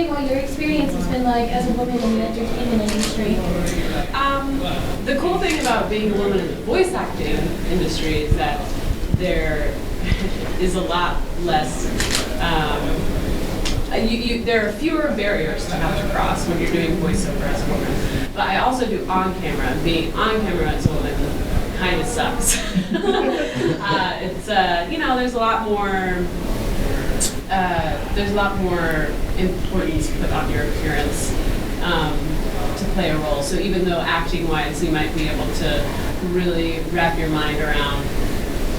wondering what your experience has been like as a woman in the entertainment industry. The cool thing about being a woman in the voice acting industry is that there is a lot less. There are fewer barriers to have to cross when you're doing voiceover as a woman. But I also do on camera. Being on camera as a woman kind of sucks. It's there's a lot more importance put on your appearance to play a role. So even though acting-wise you might be able to really wrap your mind around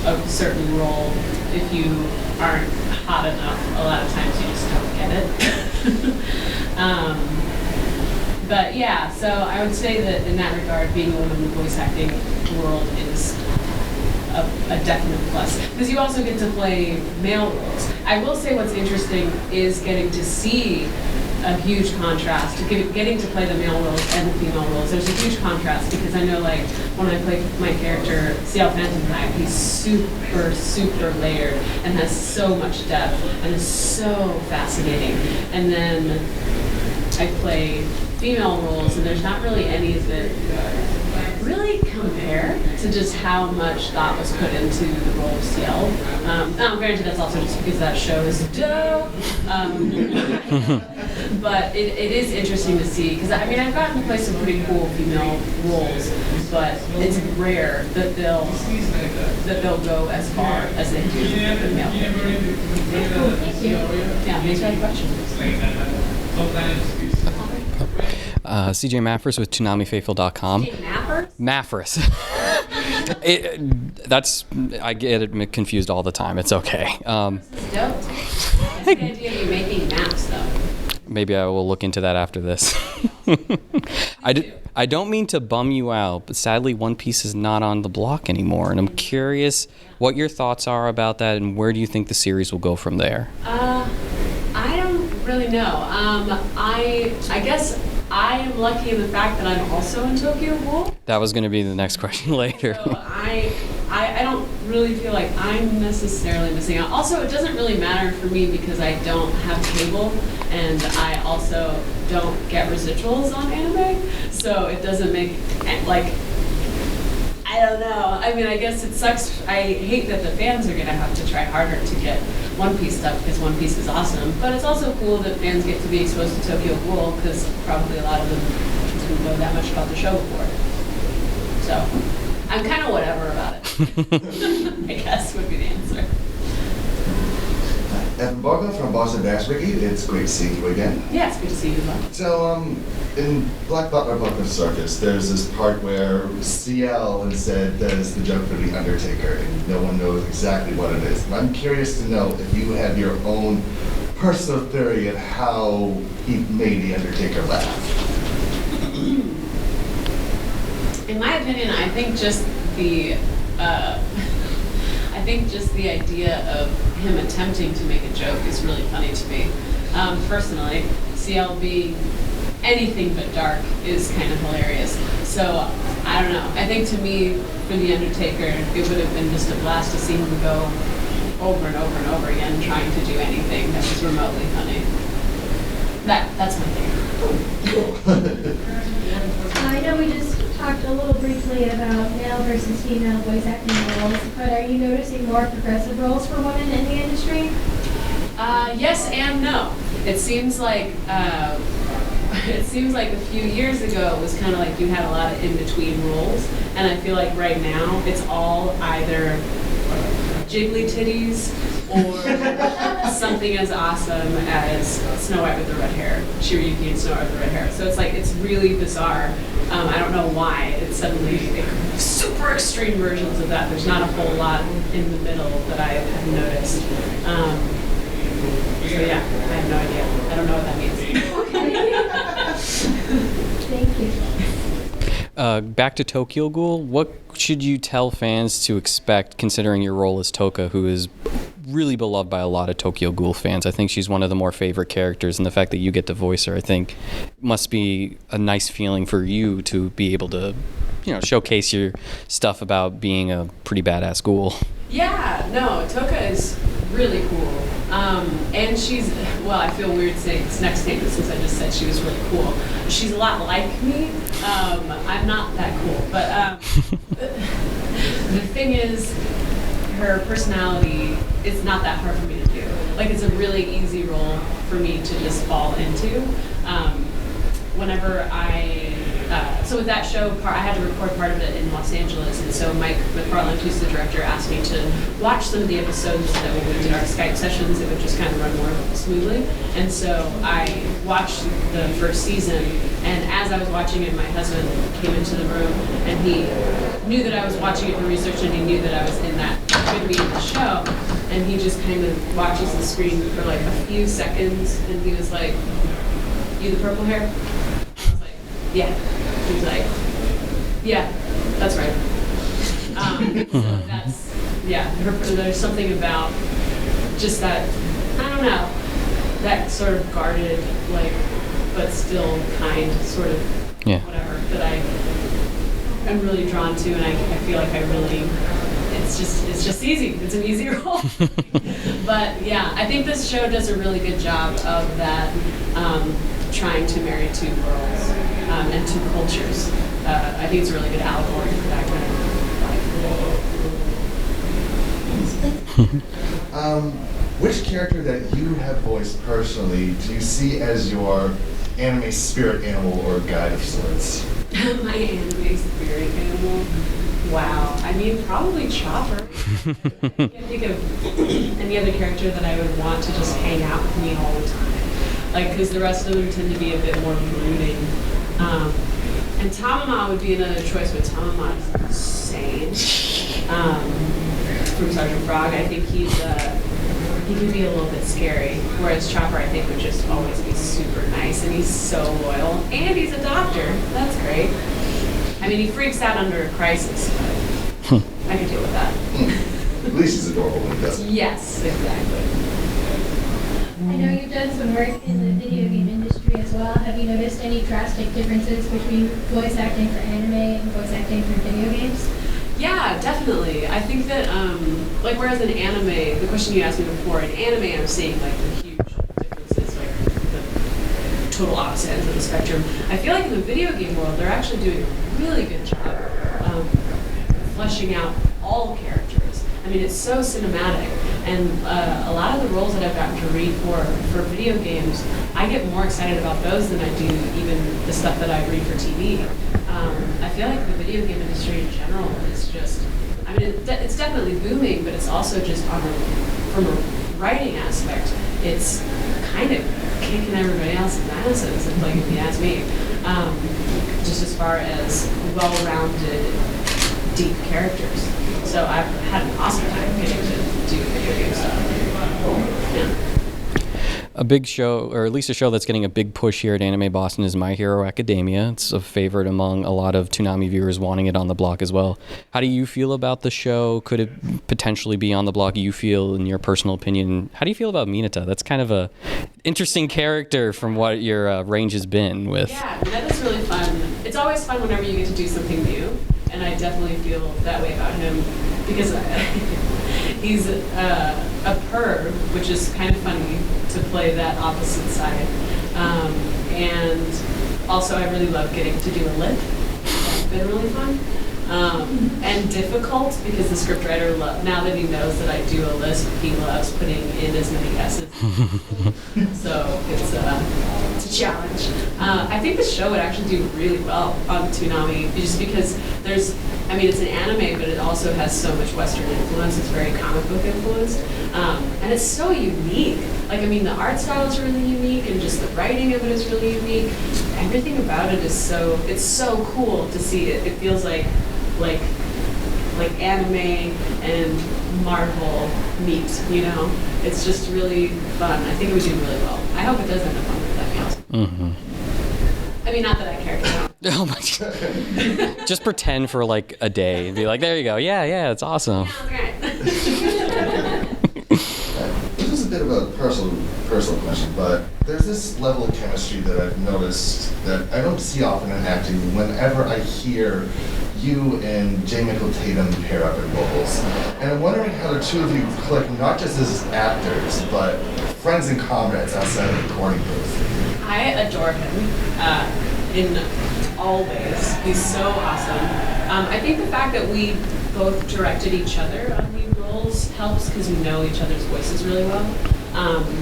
a certain role, if you aren't hot enough, a lot of times you just don't get it. But yeah, so I would say that in that regard, being a woman in the voice acting world is a definite plus. Because you also get to play male roles. I will say what's interesting is getting to see a huge contrast, getting to play the male roles and the female roles. There's a huge contrast because I know, like, when I play my character, CL Phantom, he's super, super layered and has so much depth and is so fascinating. And then I play female roles and there's not really any that really compare to just how much thought was put into the role of CL. Granted, that's also just because that show is dope. But it is interesting to see, because I mean, I've gotten to play some pretty cool female roles, but it's rare that they'll go as far as they do with the male. Thank you. Yeah, thanks for that question. CJ Maffris with ToonamiFaithful.com. Maffris. I get it confused all the time. It's okay. Dope. That's the idea of you making maps, though. Maybe I will look into that after this. I don't mean to bum you out, but sadly One Piece is not on the block anymore, and I'm curious what your thoughts are about that, and where do you think the series will go from there? I don't really know. I guess I am lucky in the fact that I'm also in Tokyo Ghoul. That was going to be the next question later. So I don't really feel like I'm necessarily missing out. Also, it doesn't really matter for me because I don't have cable, and I also don't get residuals on anime, so it doesn't make, like, I don't know. I mean, I guess it sucks. I hate that the fans are going to have to try harder to get One Piece stuff because One Piece is awesome. But it's also cool that fans get to be exposed to Tokyo Ghoul because probably a lot of them didn't know that much about the show before. So I'm kind of whatever about it, I guess would be the answer. And welcome from Boston Bass Wiki. It's great seeing you again. Yeah, it's good to see you as well. So, in Black Butler Butler Circus, there's this part where CL instead does the joke for the Undertaker, and no one knows exactly what it is. And I'm curious to know if you have your own personal theory of how he made the Undertaker laugh. In my opinion, I think just the idea of him attempting to make a joke is really funny to me. Personally, CL being anything but dark is kind of hilarious. So, I don't know. I think to me, for The Undertaker, it would have been just a blast to see him go over and over and over again trying to do anything that was remotely funny. That's my thing. I know we just talked a little briefly about male versus female voice acting roles, but are you noticing more progressive roles for women in the industry? Yes and no. It seems like a few years ago it was kind of like you had a lot of in-between roles, and I feel like right now it's all either jiggly titties or something as awesome as Snow White with the red hair, Shirayuki and Snow White with the red hair. So it's like, it's really bizarre. I don't know why it's suddenly super extreme versions of that. There's not a whole lot in the middle that I have noticed. So yeah, I have no idea. I don't know what that means. Thank you. Back to Tokyo Ghoul, what should you tell fans to expect considering your role as Toka, who is really beloved by a lot of Tokyo Ghoul fans? I think she's one of the more favorite characters, and the fact that you get to voice her, I think, must be a nice feeling for you to be able to, showcase your stuff about being a pretty badass ghoul. Yeah, no, Toka is really cool. And she's, well, I feel weird saying this next statement since I just said she was really cool. She's a lot like me. I'm not that cool, but the thing is, her personality is not that hard for me to do. Like, it's a really easy role for me to just fall into. Whenever so with that show, I had to record part of it in Los Angeles, and so Mike McFarland, who's the director, asked me to watch some of the episodes so that when we did our Skype sessions, it would just kind of run more smoothly. And so I watched the first season, and as I was watching it, my husband came into the room, and he knew that I was watching it for research, and he knew that I was going to be in the show, and he just kind of watches the screen for like a few seconds, and he was like, "You the purple hair?" I was like, "Yeah." He was like, "Yeah, that's right." So that's, yeah, there's something about just that, I don't know, that sort of guarded, like, but still kind sort of whatever that I'm really drawn to, and I feel like I really, it's just easy. It's an easy role. But yeah, I think this show does a really good job of that, trying to marry two worlds and two cultures. I think it's a really good allegory for that kind of life. Which character that you have voiced personally do you see as your anime spirit animal or guide of sorts? My anime spirit animal? Wow. I mean, probably Chopper. I can't think of any other character that I would want to just hang out with me all the time. Like, because the rest of them tend to be a bit more brooding. And Tamama would be another choice, but Tamama is insane. From Sergeant Frog, I think he can be a little bit scary, whereas Chopper, I think, would just always be super nice, and he's so loyal. And he's a doctor. That's great. I mean, he freaks out under a crisis, but I can deal with that. At least he's adorable when he does it. Yes, exactly. I know you've done some work in the video game industry as well. Have you noticed any drastic differences between voice acting for anime and voice acting for video games? Yeah, definitely. I think that, like, whereas in anime, the question you asked me before, in anime I'm seeing, like, the huge differences, like, the total opposite ends of the spectrum. I feel like in the video game world, they're actually doing a really good job fleshing out all characters. I mean, it's so cinematic, and a lot of the roles that I've gotten to read for video games, I get more excited about those than I do even the stuff that I read for TV. I feel like the video game industry in general is just, I mean, it's definitely booming, but it's also just from a writing aspect, it's kind of kicking everybody else's asses, like, if you ask me. Just as far as well-rounded, deep characters. So I've had an awesome time getting to do video game stuff. Yeah. A big show, or at least a show that's getting a big push here at Anime Boston, is My Hero Academia. It's a favorite among a lot of Toonami viewers wanting it on the block as well. How do you feel about the show? Could it potentially be on the block? You feel, in your personal opinion, how do you feel about Mineta? That's kind of a interesting character from what your range has been with. Yeah, that is really fun. It's always fun whenever you get to do something new, and I definitely feel that way about him because he's a perv, which is kind of funny to play that opposite side. And also I really love getting to do a lip. That's been really fun. And difficult because the scriptwriter, now that he knows that I do a lisp, he loves putting in as many S's. So it's a challenge. I think the show would actually do really well on Toonami just because it's an anime, but it also has so much Western influence. It's very comic book influenced. And it's so unique. Like, I mean, the art style is really unique, and just the writing of it is really unique. Everything about it is it's so cool to see it. It feels like anime and Marvel meet, you know? It's just really fun. I think it would do really well. I hope it does end up on it. That'd be awesome. Mm-hmm. I mean, not that I care to know. Oh my God. Just pretend for like a day and be like, there you go. Yeah, it's awesome. Okay. This is a bit of a personal question, but there's this level of chemistry that I've noticed that I don't see often in acting. Whenever I hear you and J. Michael Tatum pair up in roles. And I'm wondering how the two of you click, not just as actors, but friends and comrades outside of the recording booth. I adore him in all ways. He's so awesome. I think the fact that we both directed each other on lead roles helps because we know each other's voices really well.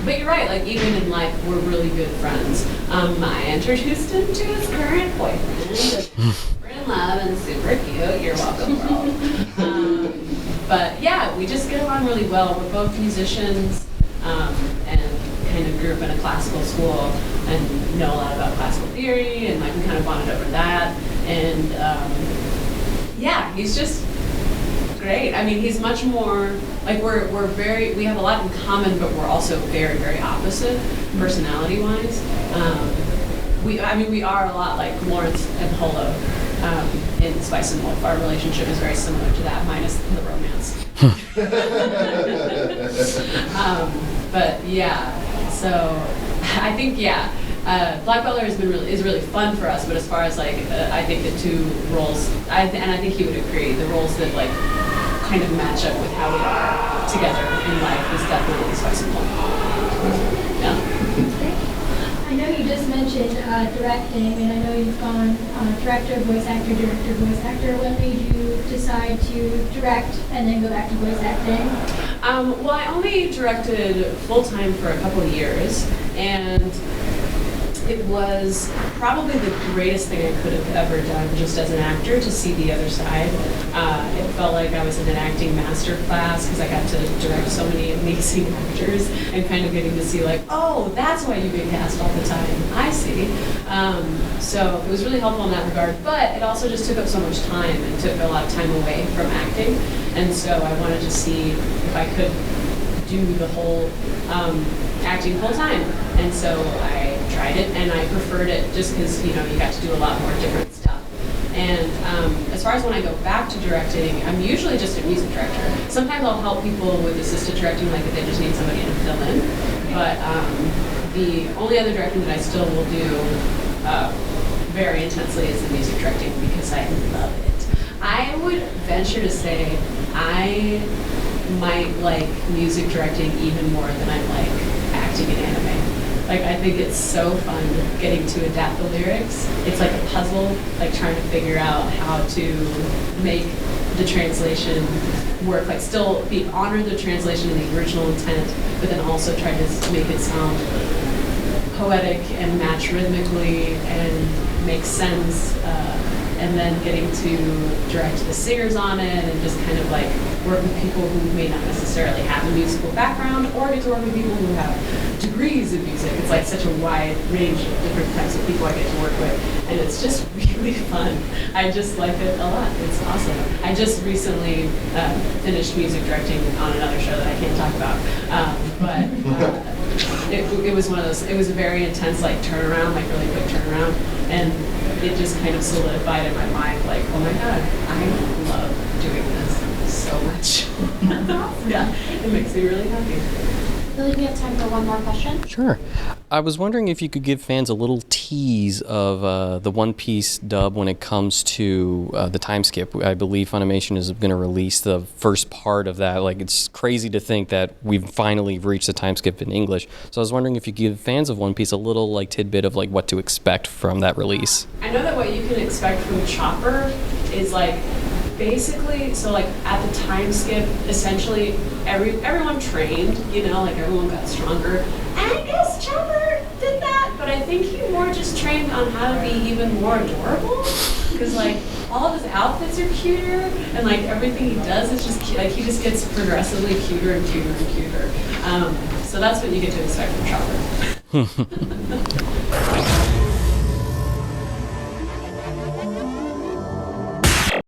But you're right, like even in life, we're really good friends. I introduced him to his current boyfriend. We're in love and super cute. You're welcome, world. But yeah, we just get along really well. We're both musicians and kind of grew up in a classical school and know a lot about classical theory, and like we kind of bonded over that. And yeah, he's just great. I mean, he's much more like we have a lot in common, but we're also very, very opposite personality-wise. We are a lot like Lawrence and Holo in Spice and Wolf. Our relationship is very similar to that, minus the romance. But yeah, so I think Black Butler is really fun for us. But as far as like I think the two roles, and I think he would agree, the roles that like kind of match up with how we are together in life is definitely Spice and Wolf. Yeah. I know you just mentioned directing, and I know you've gone director, voice actor, director, voice actor. When made you decide to direct and then go back to voice acting? Well, I only directed full-time for a couple of years, and it was probably the greatest thing I could have ever done just as an actor to see the other side. It felt like I was in an acting master class because I got to direct so many amazing actors and kind of getting to see like, oh, that's why you get cast all the time. I see. So it was really helpful in that regard, but it also just took up so much time and took a lot of time away from acting. And so I wanted to see if I could do the whole acting full time. And so I tried it, and I preferred it just because, you got to do a lot more different stuff. And as far as when I go back to directing, I'm usually just a music director. Sometimes I'll help people with assistant directing, like if they just need somebody to fill in. But the only other directing that I still will do very intensely is the music directing because I love it. I would venture to say I might like music directing even more than I like acting in anime. Like, I think it's so fun getting to adapt the lyrics. It's like a puzzle, like trying to figure out how to make the translation work, like still honor the translation and the original intent, but then also try to make it sound poetic and match rhythmically and make sense. And then getting to direct the singers on it and just kind of like work with people who may not necessarily have a musical background, or get to work with people who have degrees in music. It's like such a wide range of different types of people I get to work with, and it's just really fun. I just like it a lot. It's awesome. I just recently finished music directing on another show that I can't talk about, but it was one of those. It was a very intense like turnaround, like really quick turnaround, and it just kind of solidified in my mind, like, oh my God, I love doing this so much. Yeah, it makes me really happy. I believe we have time for one more question. Sure. I was wondering if you could give fans a little tease of the One Piece dub when it comes to the time skip. I believe Funimation is going to release the first part of that. Like, it's crazy to think that we've finally reached the time skip in English. So I was wondering if you could give fans of One Piece a little like tidbit of like what to expect from that release. I know that what you can expect from Chopper is like basically, so like at the time skip, essentially everyone trained, like everyone got stronger. And I guess Chopper did that, but I think he more just trained on how to be even more adorable. Because like all of his outfits are cuter, and like everything he does is just like he just gets progressively cuter and cuter and cuter. So that's what you get to expect from Chopper.